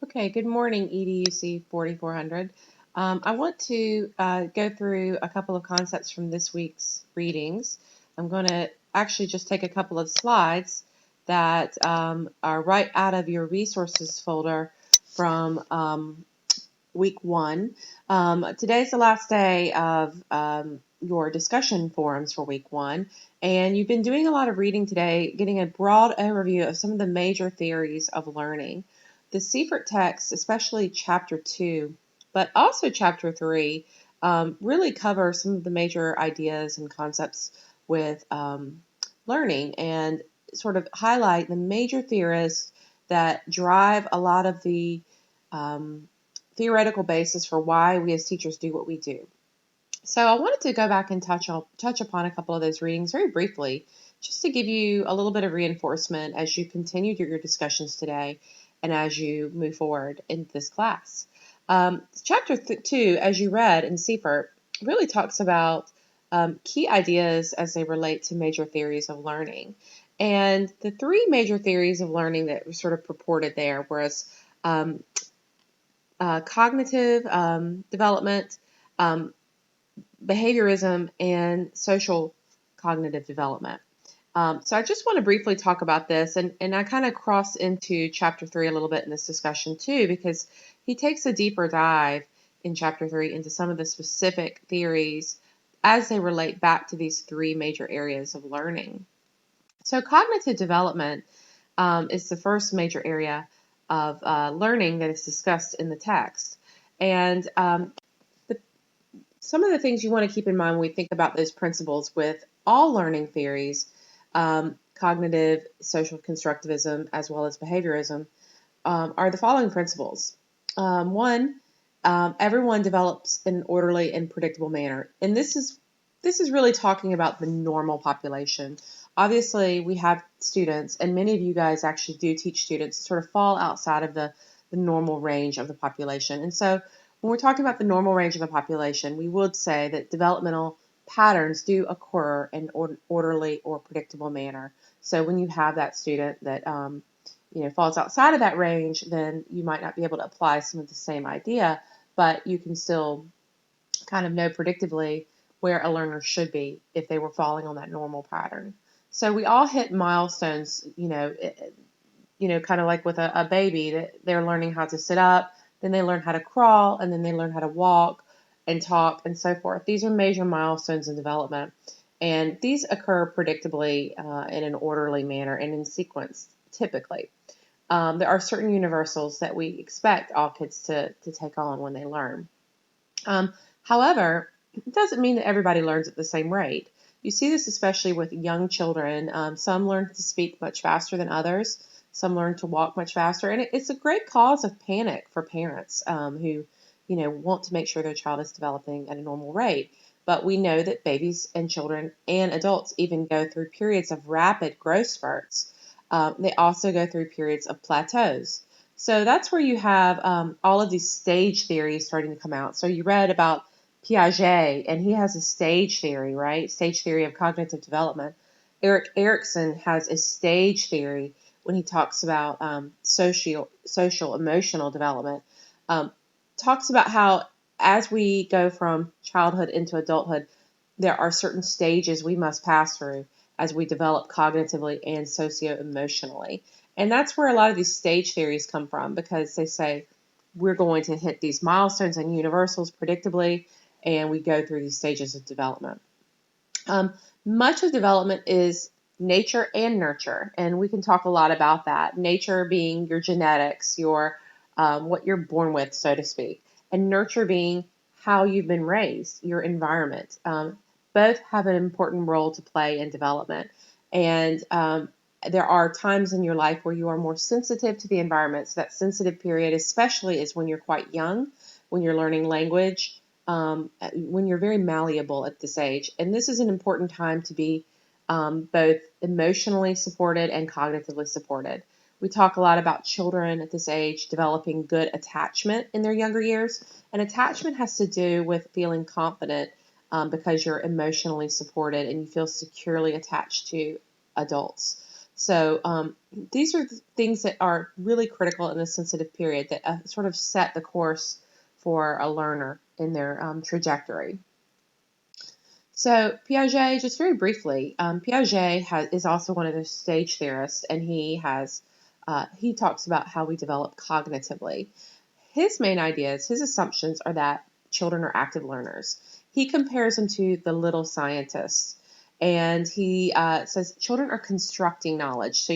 Okay, good morning, EDUC 4400. I want to go through a couple of concepts from this week's readings. I'm going to actually just take a couple of slides that are right out of your resources folder from week one. Today's the last day of your discussion forums for week one, and you've been doing a lot of reading today, getting a broad overview of some of the major theories of learning. The Seifert text, especially Chapter 2, but also Chapter 3, really cover some of the major ideas and concepts with learning and sort of highlight the major theorists that drive a lot of the theoretical basis for why we as teachers do what we do. So I wanted to go back and touch upon a couple of those readings very briefly, just to give you a little bit of reinforcement as you continue your discussions today and as you move forward in this class. Chapter 2, as you read in Seifert, really talks about key ideas as they relate to major theories of learning. And the three major theories of learning that were sort of purported there was cognitive development, behaviorism, and social cognitive development. So I just want to briefly talk about this, and I kind of cross into Chapter 3 a little bit in this discussion too, because he takes a deeper dive in Chapter 3 into some of the specific theories as they relate back to these three major areas of learning. So cognitive development is the first major area of learning that is discussed in the text. And some of the things you want to keep in mind when we think about those principles with all learning theories, cognitive, social constructivism, as well as behaviorism, are the following principles. One, everyone develops in an orderly and predictable manner. And this is really talking about the normal population. Obviously, we have students, and many of you guys actually do teach students, sort of fall outside of the normal range of the population. And so when we're talking about the normal range of the population, we would say that developmental patterns do occur in an orderly or predictable manner. So when you have that student that falls outside of that range, then you might not be able to apply some of the same idea, but you can still kind of know predictably where a learner should be if they were falling on that normal pattern. So we all hit milestones, kind of like with a baby, that they're learning how to sit up, then they learn how to crawl, and then they learn how to walk and talk and so forth. These are major milestones in development, and these occur predictably in an orderly manner and in sequence, typically. There are certain universals that we expect all kids to take on when they learn. However, it doesn't mean that everybody learns at the same rate. You see this especially with young children. Some learn to speak much faster than others. Some learn to walk much faster. And it's a great cause of panic for parents who, want to make sure their child is developing at a normal rate. But we know that babies and children and adults even go through periods of rapid growth spurts. They also go through periods of plateaus. So that's where you have all of these stage theories starting to come out. So you read about Piaget, and he has a stage theory, right? Stage theory of cognitive development. Erik Erikson has a stage theory when he talks about social emotional development. Talks about how as we go from childhood into adulthood, there are certain stages we must pass through as we develop cognitively and socio-emotionally. And that's where a lot of these stage theories come from, because they say we're going to hit these milestones and universals predictably, and we go through these stages of development. Much of development is nature and nurture, and we can talk a lot about that. Nature being your genetics, your what you're born with, so to speak, and nurture being how you've been raised, your environment. Both have an important role to play in development, and there are times in your life where you are more sensitive to the environment. So that sensitive period especially is when you're quite young, when you're learning language, when you're very malleable at this age. And this is an important time to be both emotionally supported and cognitively supported. We talk a lot about children at this age developing good attachment in their younger years. And attachment has to do with feeling confident because you're emotionally supported and you feel securely attached to adults. So these are things that are really critical in a sensitive period that sort of set the course for a learner in their trajectory. So Piaget, just very briefly, Piaget is also one of the stage theorists, and he talks about how we develop cognitively. His main ideas, his assumptions are that children are active learners. He compares them to the little scientists, and he says children are constructing knowledge. So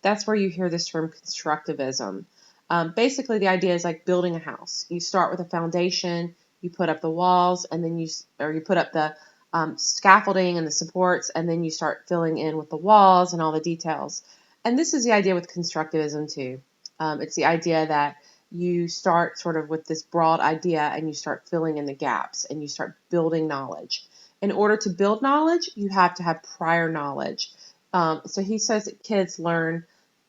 that's where you hear this term constructivism. Basically, the idea is like building a house. You start with a foundation, you put up the walls, and then you put up the scaffolding and the supports, and then you start filling in with the walls and all the details. And this is the idea with constructivism too. It's the idea that you start sort of with this broad idea and you start filling in the gaps and you start building knowledge. In order to build knowledge, you have to have prior knowledge. So he says that kids learn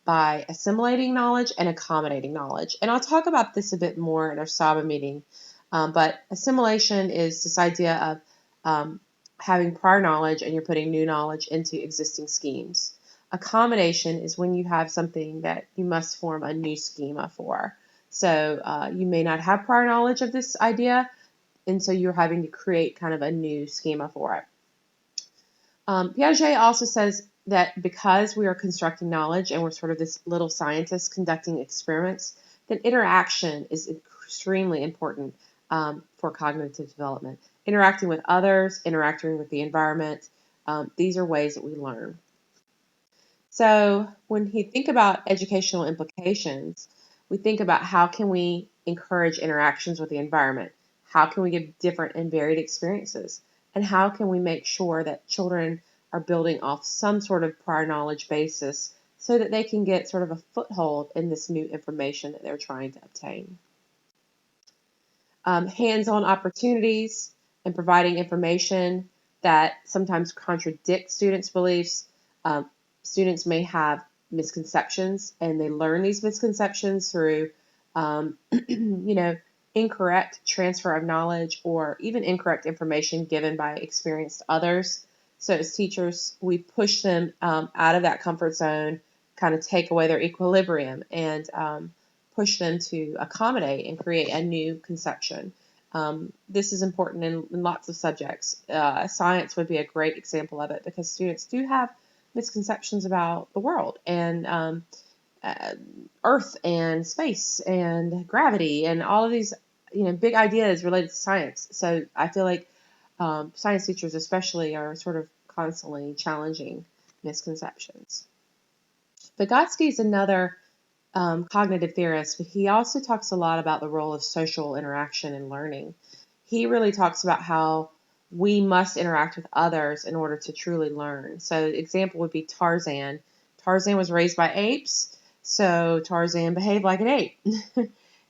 by assimilating knowledge and accommodating knowledge. And I'll talk about this a bit more in our SABA meeting. But assimilation is this idea of having prior knowledge and you're putting new knowledge into existing schemes. Accommodation is when you have something that you must form a new schema for. So you may not have prior knowledge of this idea, and so you're having to create kind of a new schema for it. Piaget also says that because we are constructing knowledge and we're sort of this little scientist conducting experiments, then interaction is extremely important for cognitive development. Interacting with others, interacting with the environment, these are ways that we learn. So when we think about educational implications, we think about how can we encourage interactions with the environment? How can we give different and varied experiences? And how can we make sure that children are building off some sort of prior knowledge basis so that they can get sort of a foothold in this new information that they're trying to obtain? Hands-on opportunities and providing information that sometimes contradict students' beliefs. Students may have misconceptions, and they learn these misconceptions through, incorrect transfer of knowledge or even incorrect information given by experienced others. So as teachers, we push them out of that comfort zone, kind of take away their equilibrium, and push them to accommodate and create a new conception. This is important in lots of subjects. Science would be a great example of it because students do have misconceptions about the world and Earth and space and gravity and all of these big ideas related to science. So I feel like science teachers especially are sort of constantly challenging misconceptions. Vygotsky is another cognitive theorist, but he also talks a lot about the role of social interaction in learning. He really talks about how we must interact with others in order to truly learn. So an example would be Tarzan. Tarzan was raised by apes, so Tarzan behaved like an ape.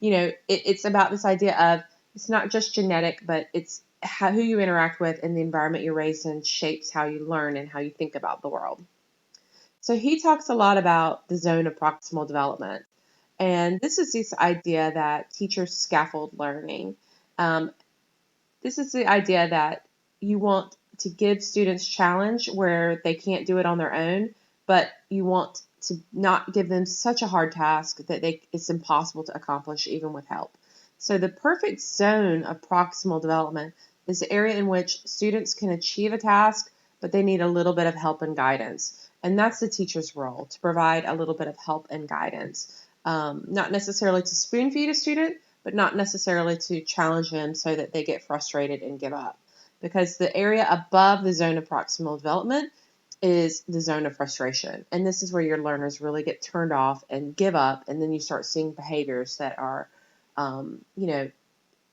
It's about this idea of it's not just genetic, but it's who you interact with and the environment you're raised in shapes how you learn and how you think about the world. So he talks a lot about the zone of proximal development. And this is this idea that teachers scaffold learning. This is the idea that you want to give students challenge where they can't do it on their own, but you want to not give them such a hard task that it's impossible to accomplish even with help. So the perfect zone of proximal development is the area in which students can achieve a task, but they need a little bit of help and guidance. And that's the teacher's role, to provide a little bit of help and guidance. Not necessarily to spoon feed a student, but not necessarily to challenge them so that they get frustrated and give up. Because the area above the zone of proximal development is the zone of frustration. And this is where your learners really get turned off and give up, and then you start seeing behaviors that are,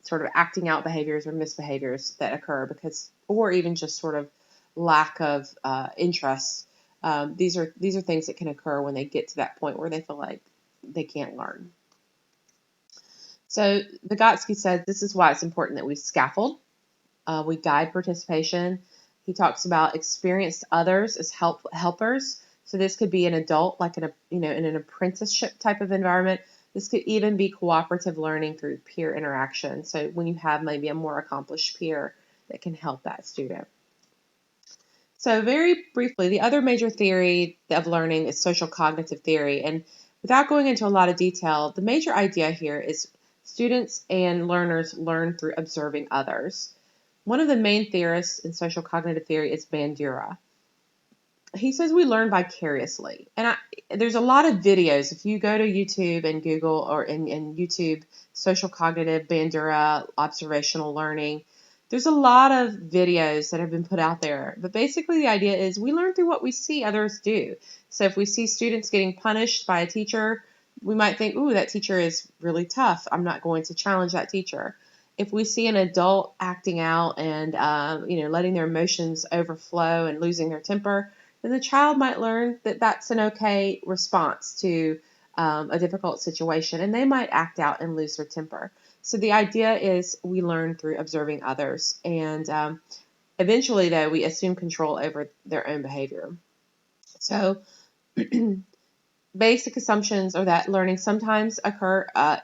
sort of acting out behaviors or misbehaviors that occur or even just sort of lack of interest. These are things that can occur when they get to that point where they feel like they can't learn. So Vygotsky said this is why it's important that we scaffold, we guide participation. He talks about experienced others as helpers. So this could be an adult, like in an apprenticeship type of environment. This could even be cooperative learning through peer interaction. So when you have maybe a more accomplished peer that can help that student. So very briefly, the other major theory of learning is social cognitive theory. And without going into a lot of detail, the major idea here is students and learners learn through observing others. One of the main theorists in social cognitive theory is Bandura. He says we learn vicariously. And there's a lot of videos. If you go to YouTube and Google or in YouTube, social cognitive, Bandura, observational learning, there's a lot of videos that have been put out there. But basically the idea is we learn through what we see others do. So if we see students getting punished by a teacher, we might think, ooh, that teacher is really tough. I'm not going to challenge that teacher. If we see an adult acting out and letting their emotions overflow and losing their temper, then the child might learn that that's an okay response to a difficult situation, and they might act out and lose their temper. So the idea is we learn through observing others, and eventually, though, we assume control over their own behavior. So basic assumptions are that learning sometimes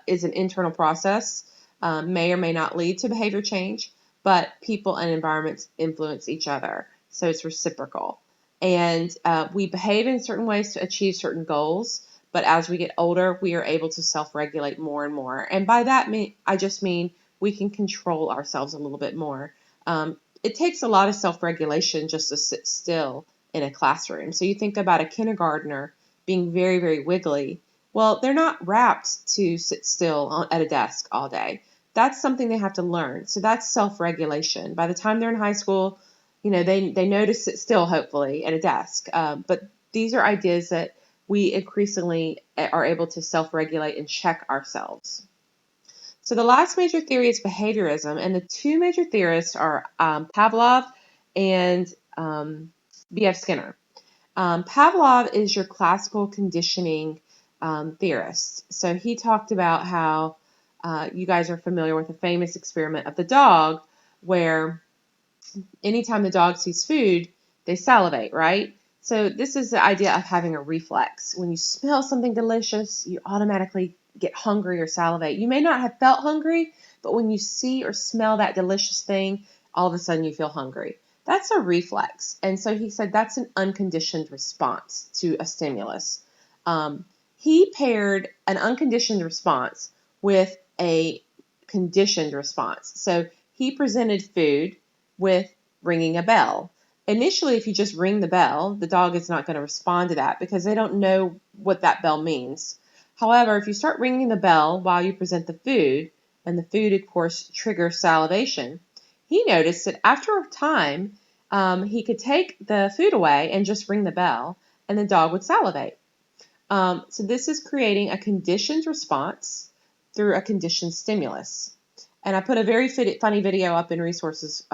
is an internal process, may or may not lead to behavior change, but people and environments influence each other, so it's reciprocal. And we behave in certain ways to achieve certain goals, but as we get older, we are able to self-regulate more and more. And by that, I just mean we can control ourselves a little bit more. It takes a lot of self-regulation just to sit still in a classroom. So you think about a kindergartner being very, very wiggly. Well, they're not wrapped to sit still at a desk all day. That's something they have to learn. So that's self-regulation. By the time they're in high school, they know to sit still, hopefully, at a desk. But these are ideas that we increasingly are able to self-regulate and check ourselves. So the last major theory is behaviorism, and the two major theorists are Pavlov and B.F. Skinner. Pavlov is your classical conditioning theorist. So he talked about how you guys are familiar with the famous experiment of the dog, where anytime the dog sees food, they salivate, right? So this is the idea of having a reflex. When you smell something delicious, you automatically get hungry or salivate. You may not have felt hungry, but when you see or smell that delicious thing, all of a sudden you feel hungry. That's a reflex. And so he said that's an unconditioned response to a stimulus. He paired an unconditioned response with a conditioned response. So he presented food with ringing a bell. Initially, if you just ring the bell, the dog is not going to respond to that because they don't know what that bell means. However, if you start ringing the bell while you present the food, and the food, of course, triggers salivation, he noticed that after a time, he could take the food away and just ring the bell, and the dog would salivate. So this is creating a conditioned response through a conditioned stimulus. And I put a very funny video up in resources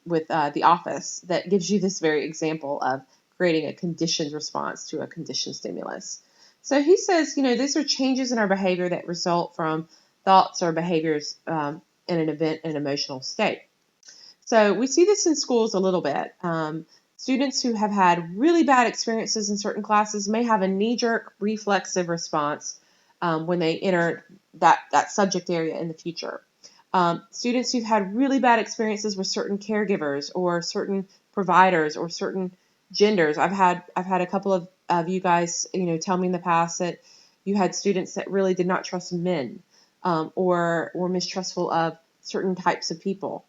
with The Office that gives you this very example of creating a conditioned response to a conditioned stimulus. So he says, these are changes in our behavior that result from thoughts or behaviors in an event and emotional state. So we see this in schools a little bit. Students who have had really bad experiences in certain classes may have a knee-jerk reflexive response when they enter that subject area in the future. Students who've had really bad experiences with certain caregivers or certain providers or certain genders. I've had a couple of you guys, tell me in the past that you had students that really did not trust men or were mistrustful of certain types of people.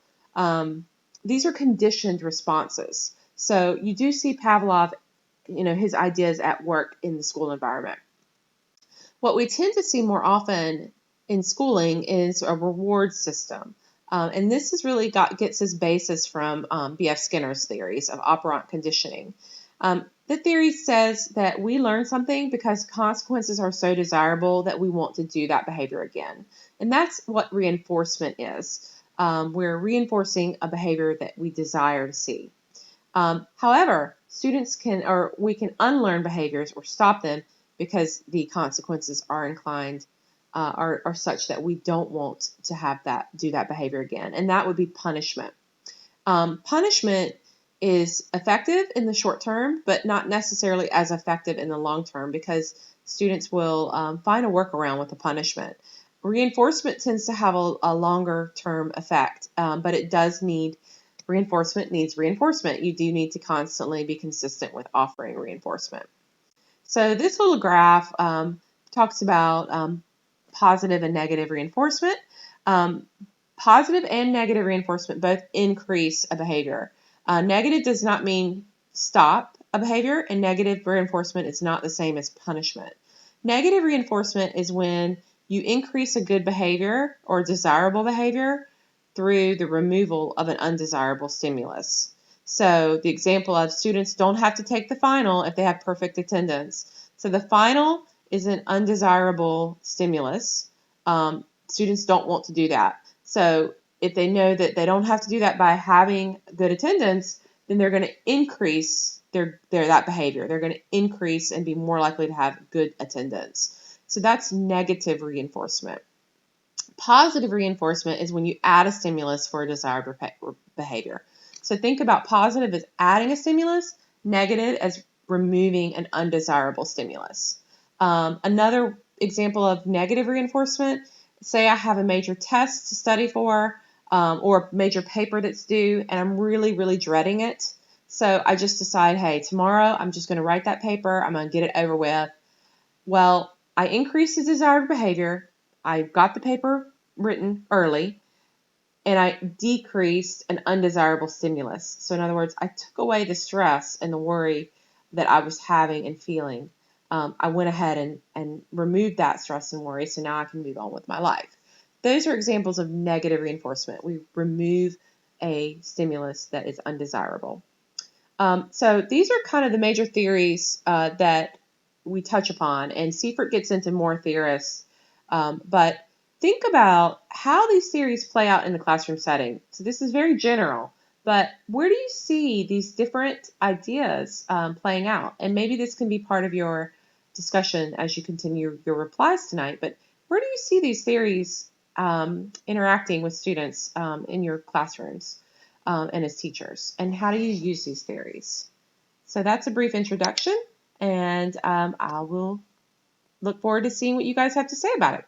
These are conditioned responses. So you do see Pavlov, his ideas at work in the school environment. What we tend to see more often in schooling is a reward system. And this is really gets its basis from B.F. Skinner's theories of operant conditioning. The theory says that we learn something because consequences are so desirable that we want to do that behavior again. And that's what reinforcement is. We're reinforcing a behavior that we desire to see. However, we can unlearn behaviors or stop them because the consequences are are such that we don't want to do that behavior again. And that would be punishment. Punishment is effective in the short term, but not necessarily as effective in the long term because students will find a workaround with the punishment. Reinforcement tends to have a longer term effect, but it does need Reinforcement needs reinforcement. You do need to constantly be consistent with offering reinforcement. So this little graph talks about positive and negative reinforcement. Positive and negative reinforcement both increase a behavior. Negative does not mean stop a behavior, and negative reinforcement is not the same as punishment. Negative reinforcement is when you increase a good behavior or desirable behavior through the removal of an undesirable stimulus. So the example of students don't have to take the final if they have perfect attendance. So the final is an undesirable stimulus. Students don't want to do that. So if they know that they don't have to do that by having good attendance, then they're going to increase that behavior. They're going to increase and be more likely to have good attendance. So that's negative reinforcement. Positive reinforcement is when you add a stimulus for a desired behavior. So think about positive as adding a stimulus, negative as removing an undesirable stimulus. Another example of negative reinforcement, say I have a major test to study for or a major paper that's due and I'm really, really dreading it. So I just decide, hey, tomorrow I'm just going to write that paper. I'm going to get it over with. Well, I increased the desired behavior. I got the paper written early, and I decreased an undesirable stimulus. So in other words, I took away the stress and the worry that I was having and feeling. I went ahead and removed that stress and worry, so now I can move on with my life. Those are examples of negative reinforcement. We remove a stimulus that is undesirable. So these are kind of the major theories that we touch upon, and Seifert gets into more theorists, but think about how these theories play out in the classroom setting. So this is very general, but where do you see these different ideas playing out? And maybe this can be part of your discussion as you continue your replies tonight, but where do you see these theories interacting with students in your classrooms and as teachers? And how do you use these theories? So that's a brief introduction, and I will look forward to seeing what you guys have to say about it.